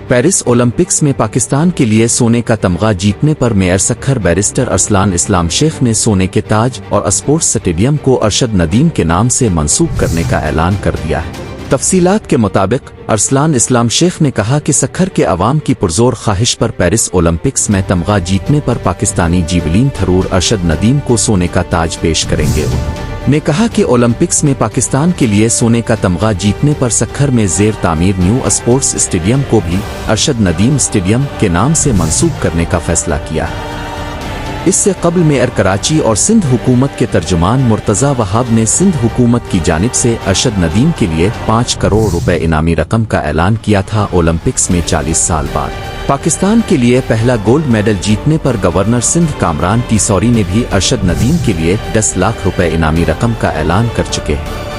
Paris Olympics में पाकिस्तान के लिए सोने का तमगा जीतने पर मेयर सखर बैरिस्टर अरसलान इस्लाम शेख ने सोने के ताज और स्पोर्ट्स स्टेडियम को अरशद नदीम के नाम से मंसूब करने का ऐलान कर दिया है। तफसीलात के मुताबिक अरसलान इस्लाम शेख ने कहा कि सखर के अवाम की पुरजोर ख्वाहिश पर पेरिस ओलंपिक्स में तमगा जीतने पर पाकिस्तानी जीवलीन थरूर अरशद नदीम को सोने का ताज पेश करेंगे। ने कहा कि ओलंपिक्स में पाकिस्तान के लिए सोने का तमगा जीतने पर सखर में जेर तामीर न्यू स्पोर्ट्स स्टेडियम को भी अरशद नदीम स्टेडियम के नाम से मंसूब करने का फैसला किया है। इससे कबल मेयर कराची और सिंध हुकूमत के तर्जुमान मुर्तज़ा वहाब ने सिंध हुकूमत की जानिब से अरशद नदीम के लिए 5 करोड़ रुपए इनामी रकम का ऐलान किया था। ओलंपिक्स में 40 साल बाद पाकिस्तान के लिए पहला गोल्ड मेडल जीतने पर गवर्नर सिंध कामरान टीसौरी ने भी अरशद नदीम के लिए 10 लाख रुपए इनामी रकम का ऐलान कर चुके हैं।